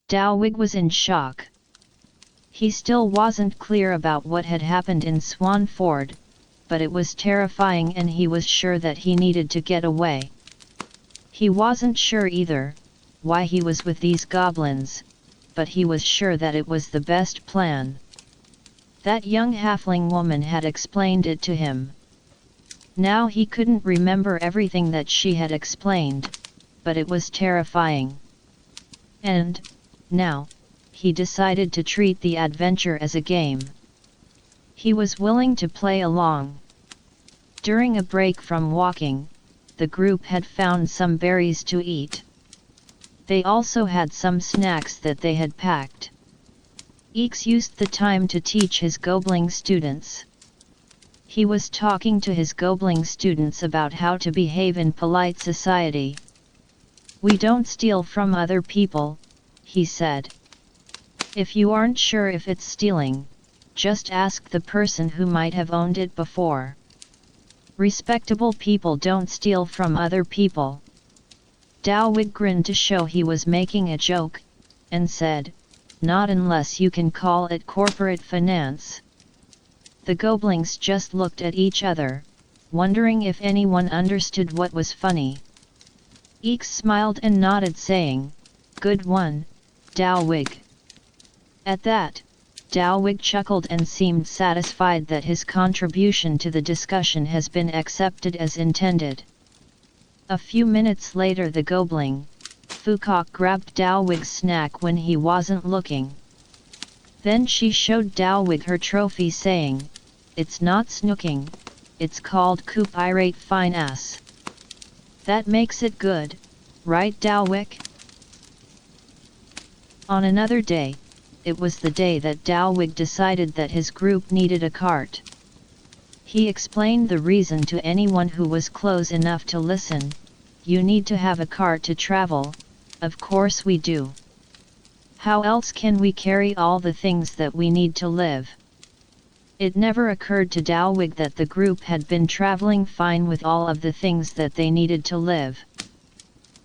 Dowwig was in shock. He still wasn't clear about what had happened in Swanford, but it was terrifying and he was sure that he needed to get away. He wasn't sure either, why he was with these goblins, but he was sure that it was the best plan. That young halfling woman had explained it to him. Now he couldn't remember everything that she had explained, but it was terrifying. And, now, he decided to treat the adventure as a game. He was willing to play along. During a break from walking, the group had found some berries to eat. They also had some snacks that they had packed. Eeks used the time to teach his Goblin students. He was talking to his Goblin students about how to behave in polite society. "We don't steal from other people," he said. "If you aren't sure if it's stealing, just ask the person who might have owned it before. Respectable people don't steal from other people." Dowwig grinned to show he was making a joke, and said, "Not unless you can call it corporate finance." The goblins just looked at each other, wondering if anyone understood what was funny. Eeks smiled and nodded, saying, "Good one, Dowwig." At that, Dowwig chuckled and seemed satisfied that his contribution to the discussion has been accepted as intended. A few minutes later the goblin, Fukok, grabbed Dowwig's snack when he wasn't looking. Then she showed Dowwig her trophy, saying, "It's not snooking, it's called coup irate fine ass. That makes it good, right Dowwig?" On another day, it was the day that Dowwig decided that his group needed a cart. He explained the reason to anyone who was close enough to listen. "You need to have a cart to travel, of course we do. How else can we carry all the things that we need to live?" It never occurred to Dowwig that the group had been traveling fine with all of the things that they needed to live.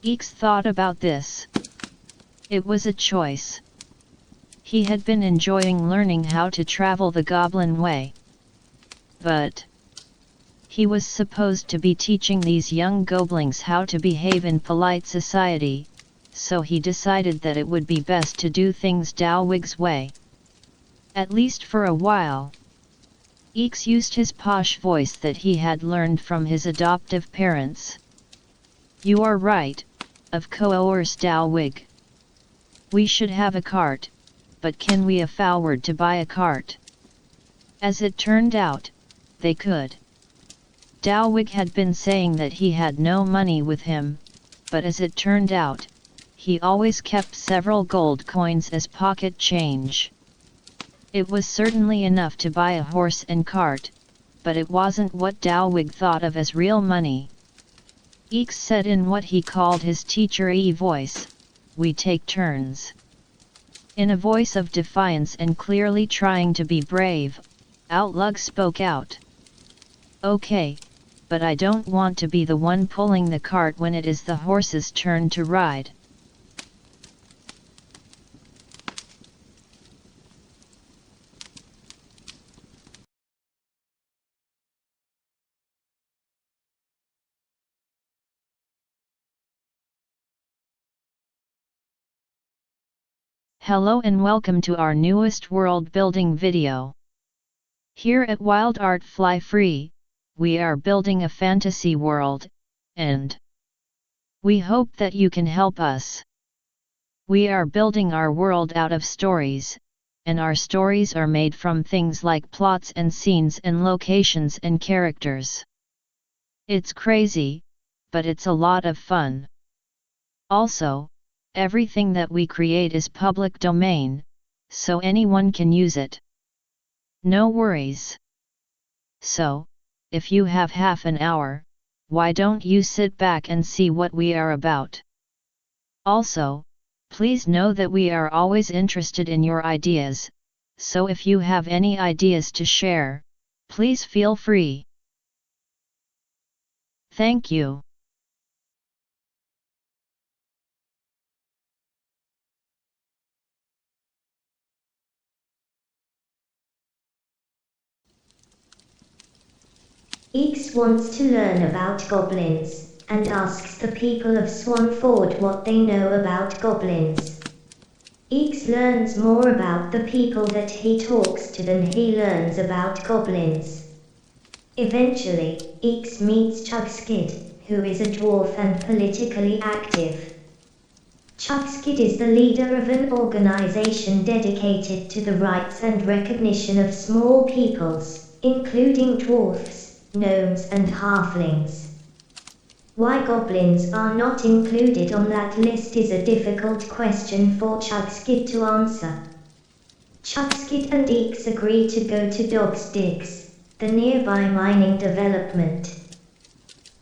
Eeks thought about this. It was a choice. He had been enjoying learning how to travel the Goblin way. But he was supposed to be teaching these young goblins how to behave in polite society, so he decided that it would be best to do things Dowwig's way. At least for a while. Eeks used his posh voice that he had learned from his adoptive parents. "You are right, of course Dowwig. We should have a cart, but can we afford to buy a cart?" As it turned out, they could. Dowwig had been saying that he had no money with him, but as it turned out, he always kept several gold coins as pocket change. It was certainly enough to buy a horse and cart, but it wasn't what Dowwig thought of as real money. Eeks said in what he called his teacher-y voice, "We take turns." In a voice of defiance and clearly trying to be brave, Outlug spoke out. "Okay, but I don't want to be the one pulling the cart when it is the horse's turn to ride." Hello and welcome to our newest world building video. Here at Wild Art Fly Free, we are building a fantasy world, and we hope that you can help us. We are building our world out of stories, and our stories are made from things like plots and scenes and locations and characters. It's crazy, but it's a lot of fun. Also, everything that we create is public domain, so anyone can use it. No worries. So, if you have half an hour, why don't you sit back and see what we are about? Also, please know that we are always interested in your ideas, so if you have any ideas to share, please feel free. Thank you. Eeks wants to learn about goblins, and asks the people of Swanford what they know about goblins. Eeks learns more about the people that he talks to than he learns about goblins. Eventually, Eeks meets Chugskid, who is a dwarf and politically active. Chugskid is the leader of an organization dedicated to the rights and recognition of small peoples, including dwarfs, gnomes and halflings. Why goblins are not included on that list is a difficult question for Chugskid to answer. Chugskid and Eeks agree to go to Dog's Digs, the nearby mining development.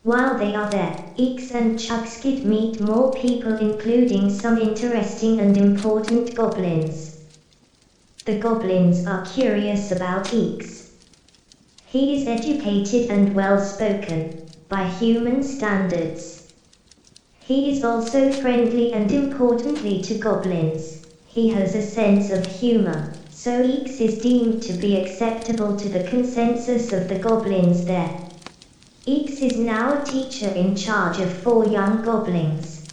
While they are there, Eeks and Chugskid meet more people, including some interesting and important goblins. The goblins are curious about Eeks. He is educated and well-spoken, by human standards. He is also friendly and importantly to goblins, he has a sense of humor, so Eeks is deemed to be acceptable to the consensus of the goblins there. Eeks is now a teacher in charge of 4 young goblins.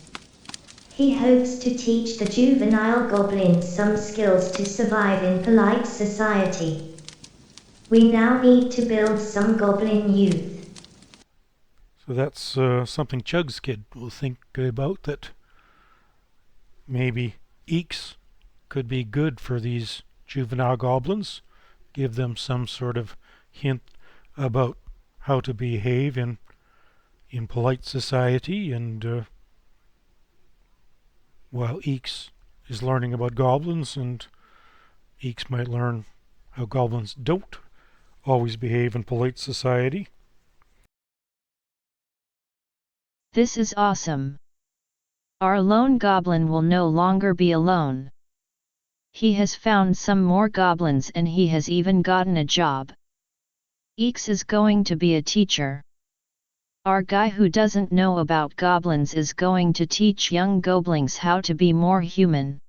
He hopes to teach the juvenile goblins some skills to survive in polite society. We now need to build some goblin youth. So that's something Chug's kid will think about, that maybe Eeks could be good for these juvenile goblins, give them some sort of hint about how to behave in polite society, and while Eeks is learning about goblins, and Eeks might learn how goblins don't always behave in polite society. This is awesome. Our lone goblin will no longer be alone. He has found some more goblins and he has even gotten a job. Eeks is going to be a teacher. Our guy who doesn't know about goblins is going to teach young goblins how to be more human.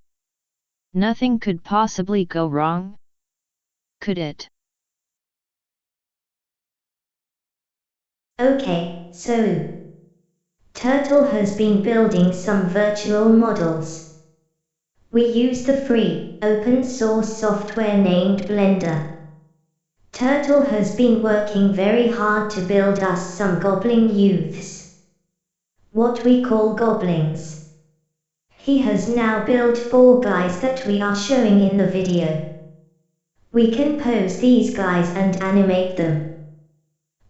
Nothing could possibly go wrong, could it? Okay, so Turtle has been building some virtual models. We use the free, open source software named Blender. Turtle has been working very hard to build us some goblin youths. What we call goblins. He has now built 4 guys that we are showing in the video. We can pose these guys and animate them.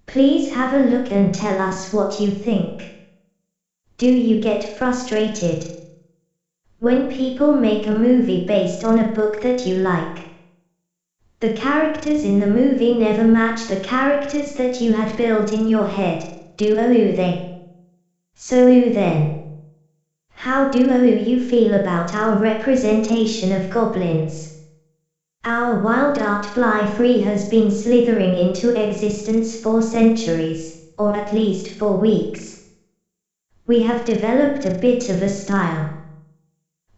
Please have a look and tell us what you think. Do you get frustrated when people make a movie based on a book that you like? The characters in the movie never match the characters that you had built in your head, do they? So then, how do you feel about our representation of goblins? Our wild art fly free has been slithering into existence for centuries, or at least for weeks. We have developed a bit of a style.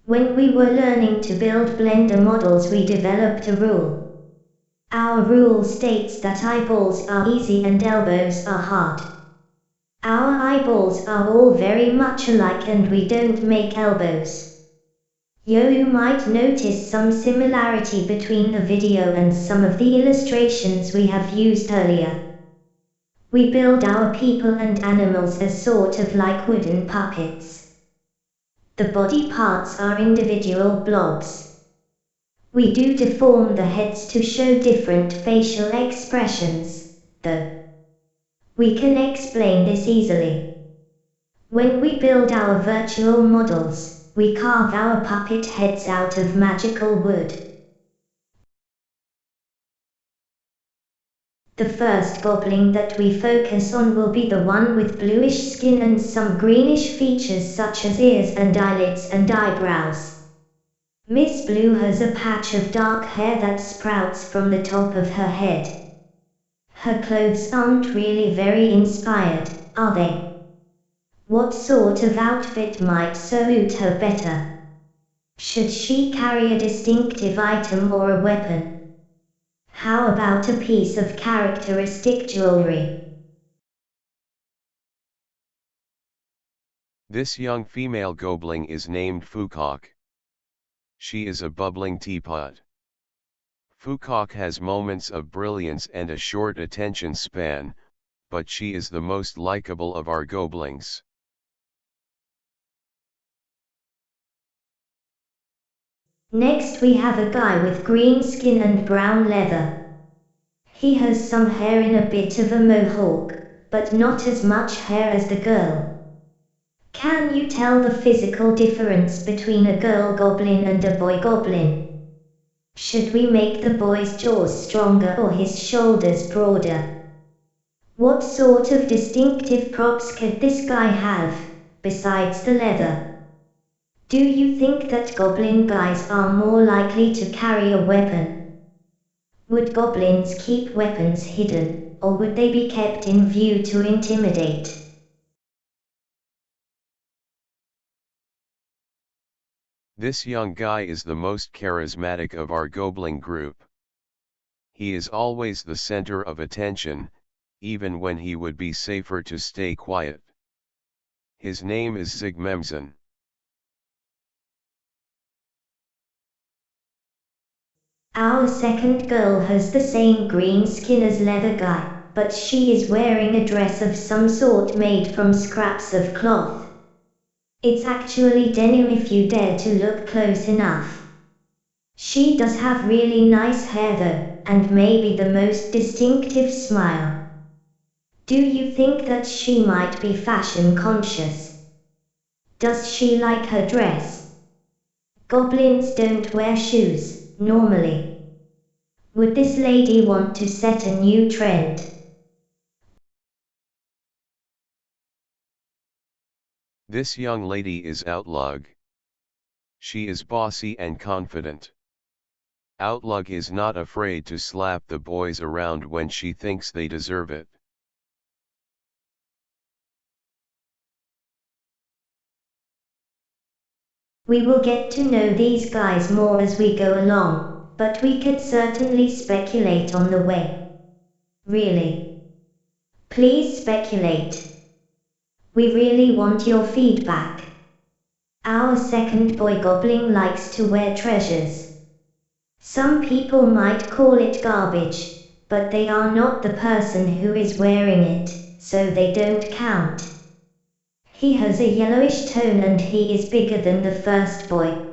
When we were learning to build Blender models, we developed a rule. Our rule states that eyeballs are easy and elbows are hard. Our eyeballs are all very much alike and we don't make elbows. You might notice some similarity between the video and some of the illustrations we have used earlier. We build our people and animals as sort of like wooden puppets. The body parts are individual blobs. We do deform the heads to show different facial expressions, though. We can explain this easily. When we build our virtual models, we carve our puppet heads out of magical wood. The first goblin that we focus on will be the one with bluish skin and some greenish features such as ears and eyelids and eyebrows. Miss Blue has a patch of dark hair that sprouts from the top of her head. Her clothes aren't really very inspired, are they? What sort of outfit might suit her better? Should she carry a distinctive item or a weapon? How about a piece of characteristic jewelry? This young female goblin is named Fukok. She is a bubbling teapot. Fukok has moments of brilliance and a short attention span, but she is the most likable of our goblins. Next we have a guy with green skin and brown leather. He has some hair in a bit of a mohawk, but not as much hair as the girl. Can you tell the physical difference between a girl goblin and a boy goblin? Should we make the boy's jaws stronger or his shoulders broader? What sort of distinctive props could this guy have, besides the leather? Do you think that goblin guys are more likely to carry a weapon? Would goblins keep weapons hidden, or would they be kept in view to intimidate? This young guy is the most charismatic of our goblin group. He is always the center of attention, even when he would be safer to stay quiet. His name is Zigmemson. Our second girl has the same green skin as leather guy, but she is wearing a dress of some sort made from scraps of cloth. It's actually denim if you dare to look close enough. She does have really nice hair though, and maybe the most distinctive smile. Do you think that she might be fashion conscious? Does she like her dress? Goblins don't wear shoes, normally. Would this lady want to set a new trend? This young lady is Outlug. She is bossy and confident. Outlug is not afraid to slap the boys around when she thinks they deserve it. We will get to know these guys more as we go along, but we could certainly speculate on the way. Really? Please speculate. We really want your feedback. Our second boy goblin likes to wear treasures. Some people might call it garbage, but they are not the person who is wearing it, so they don't count. He has a yellowish tone and he is bigger than the first boy.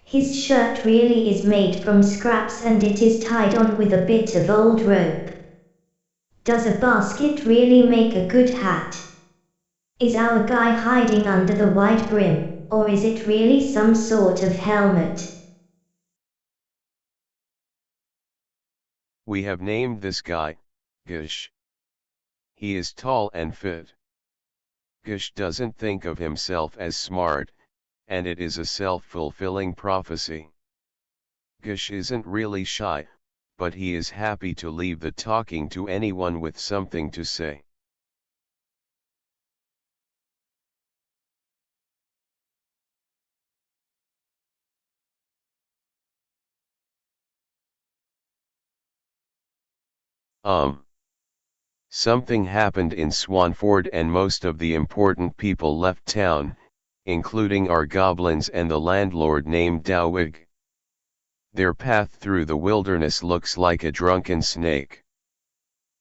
His shirt really is made from scraps and it is tied on with a bit of old rope. Does a basket really make a good hat? Is our guy hiding under the wide brim, or is it really some sort of helmet? We have named this guy, Gush. He is tall and fit. Gush doesn't think of himself as smart, and it is a self-fulfilling prophecy. Gush isn't really shy, but he is happy to leave the talking to anyone with something to say. Something happened in Swanford and most of the important people left town, including our goblins and the landlord named Dowig. Their path through the wilderness looks like a drunken snake.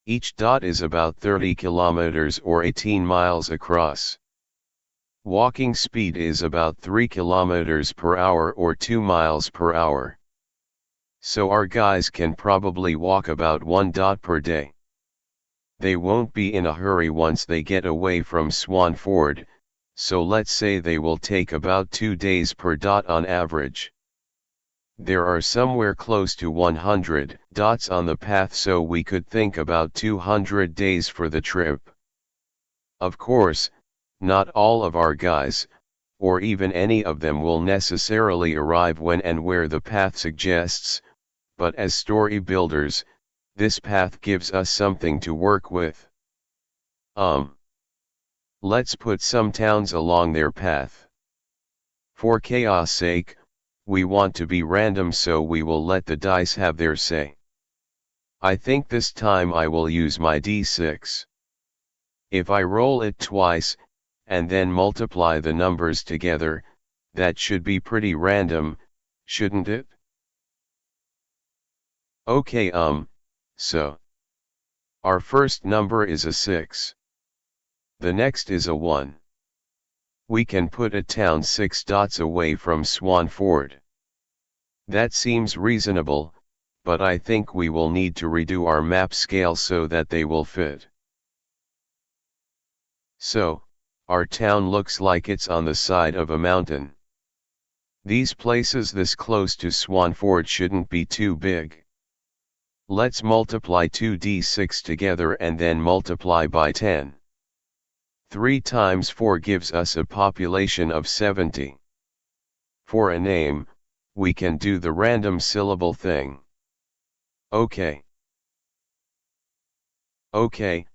Each dot is about 30 kilometers or 18 miles across. Walking speed is about 3 kilometers per hour or 2 miles per hour. So our guys can probably walk about 1 dot per day. They won't be in a hurry once they get away from Swanford, so let's say they will take about 2 days per dot on average. There are somewhere close to 100 dots on the path, so we could think about 200 days for the trip. Of course, not all of our guys, or even any of them, will necessarily arrive when and where the path suggests, but as story builders, this path gives us something to work with. Let's put some towns along their path. For chaos' sake, we want to be random, so we will let the dice have their say. I think this time I will use my d6. If I roll it twice, and then multiply the numbers together. That should be pretty random, shouldn't it? Okay, so our first number is a 6. The next is a 1. We can put a town 6 dots away from Swanford. That seems reasonable, but I think we will need to redo our map scale so that they will fit. So, our town looks like it's on the side of a mountain. These places this close to Swanford shouldn't be too big. Let's multiply 2d6 together and then multiply by 10. 3 times 4 gives us a population of 70. For a name, we can do the random syllable thing. Okay. Okay,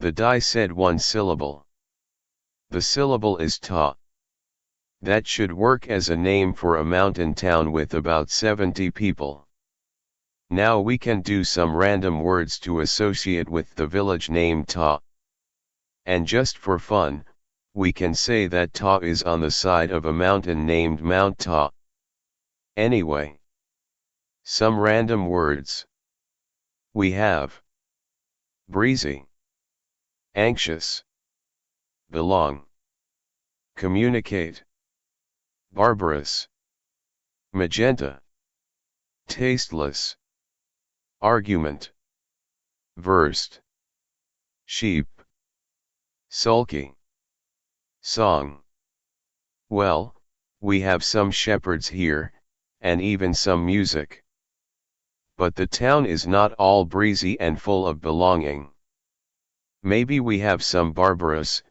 the die said one syllable. The syllable is ta. That should work as a name for a mountain town with about 70 people. Now we can do some random words to associate with the village name Ta. And just for fun, we can say that Ta is on the side of a mountain named Mount Ta. Anyway, some random words. We have breezy, anxious, belong, communicate, barbarous, magenta, tasteless, argument, versed, sheep, sulky, song. Well, we have some shepherds here, and even some music. But the town is not all breezy and full of belonging. Maybe we have some barbarous,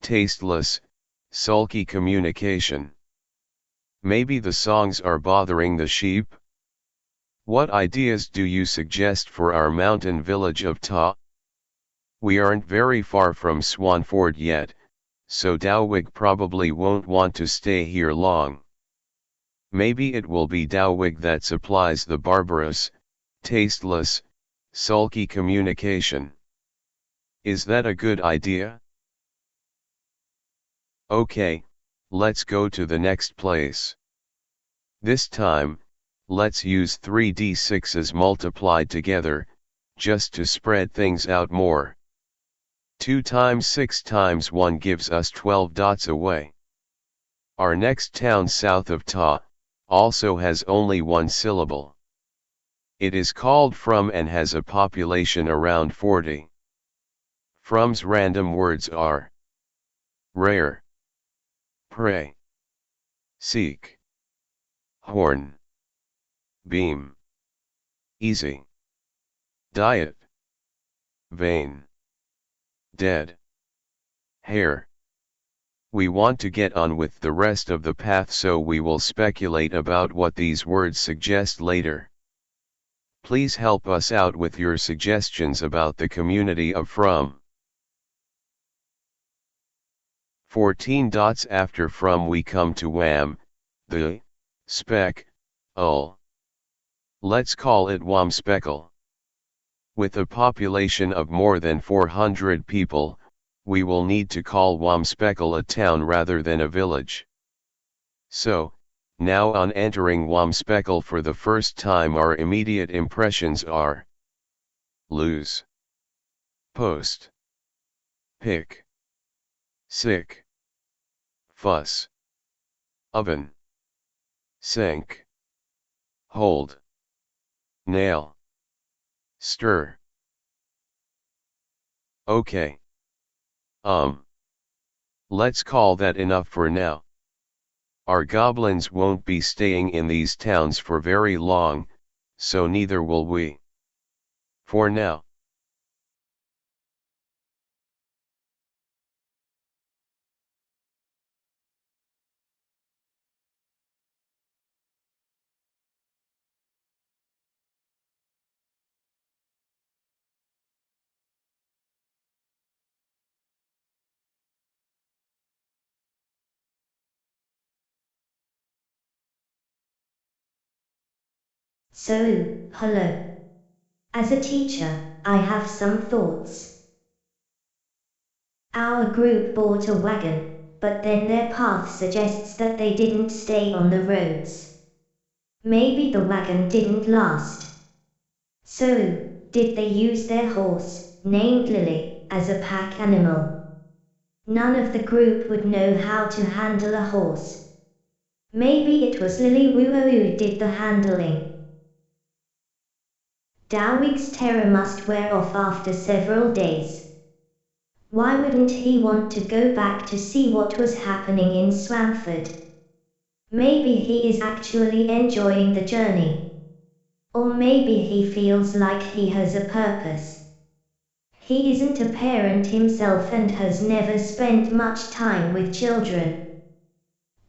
tasteless, sulky communication. Maybe the songs are bothering the sheep? What ideas do you suggest for our mountain village of Ta? We aren't very far from Swanford yet, so Dowwig probably won't want to stay here long. Maybe it will be Dowwig that supplies the barbarous, tasteless, sulky communication. Is that a good idea? Okay, let's go to the next place. This time, let's use 3d6s multiplied together, just to spread things out more. 2 times 6 times 1 gives us 12 dots away. Our next town south of Ta, also has only one syllable. It is called From and has a population around 40. From's random words are rare, pray, seek, horn, beam, easy, diet, vain, dead, hair. We want to get on with the rest of the path, so we will speculate about what these words suggest later. Please help us out with your suggestions about the community of From. 14 dots after From we come to Wham, the, speck, ul. Let's call it Wamspeckle. With a population of more than 400 people, we will need to call Wamspeckle a town rather than a village. So, now on entering Wamspeckle for the first time, our immediate impressions are lose, post, pick, sick, fuss, oven, sink, hold, nail, stir. Okay. Let's call that enough for now. Our goblins won't be staying in these towns for very long, so neither will we. For now. So, hello. As a teacher, I have some thoughts. Our group bought a wagon, but then their path suggests that they didn't stay on the roads. Maybe the wagon didn't last. So, did they use their horse, named Lily, as a pack animal? None of the group would know how to handle a horse. Maybe it was Lily who did the handling. Dowig's terror must wear off after several days. Why wouldn't he want to go back to see what was happening in Swampford? Maybe he is actually enjoying the journey. Or maybe he feels like he has a purpose. He isn't a parent himself and has never spent much time with children.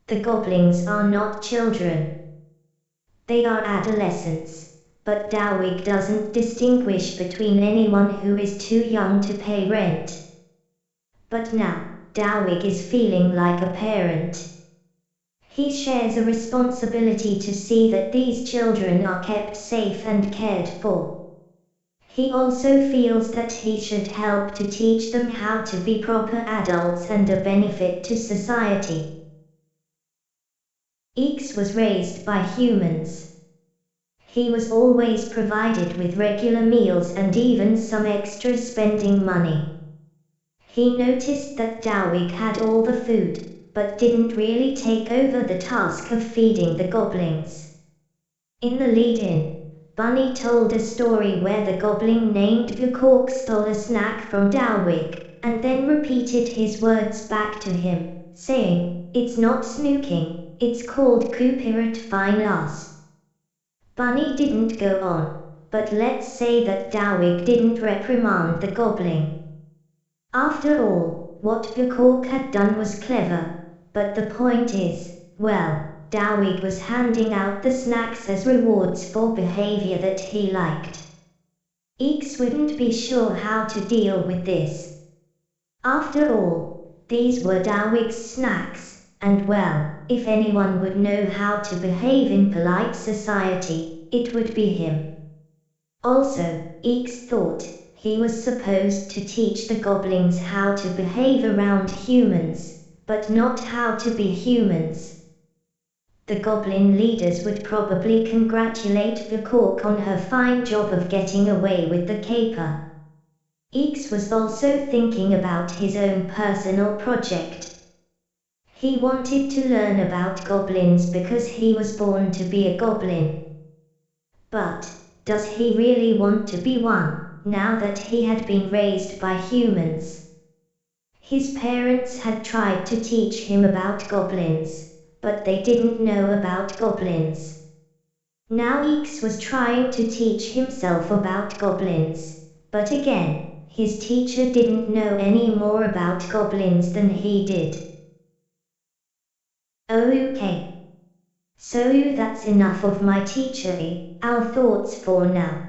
The goblins are not children. They are adolescents, but Dowig doesn't distinguish between anyone who is too young to pay rent. But now, Dowig is feeling like a parent. He shares a responsibility to see that these children are kept safe and cared for. He also feels that he should help to teach them how to be proper adults and a benefit to society. Eeks was raised by humans. He was always provided with regular meals and even some extra spending money. He noticed that Dowig had all the food, but didn't really take over the task of feeding the goblins. In the lead-in, Bunny told a story where the goblin named Vukork stole a snack from Dowig, and then repeated his words back to him, saying, "It's not snooking, it's called Coopirat fine ass." Bunny didn't go on, but let's say that Dowig didn't reprimand the goblin. After all, what Vukork had done was clever, but the point is, well, Dowig was handing out the snacks as rewards for behavior that he liked. Eeks wouldn't be sure how to deal with this. After all, these were Dowig's snacks, and well, if anyone would know how to behave in polite society, it would be him. Also, Eeks thought he was supposed to teach the goblins how to behave around humans, but not how to be humans. The goblin leaders would probably congratulate Vukork on her fine job of getting away with the caper. Eeks was also thinking about his own personal project. He wanted to learn about goblins because he was born to be a goblin. But, does he really want to be one, now that he had been raised by humans? His parents had tried to teach him about goblins, but they didn't know about goblins. Now Eeks was trying to teach himself about goblins, but again, his teacher didn't know any more about goblins than he did. Okay. So that's enough of my teachery, our thoughts for now.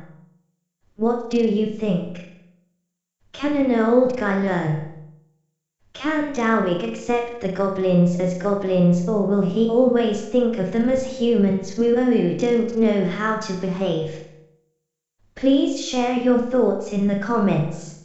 What do you think? Can an old guy learn? Can Dowig accept the goblins as goblins, or will he always think of them as humans who don't know how to behave? Please share your thoughts in the comments.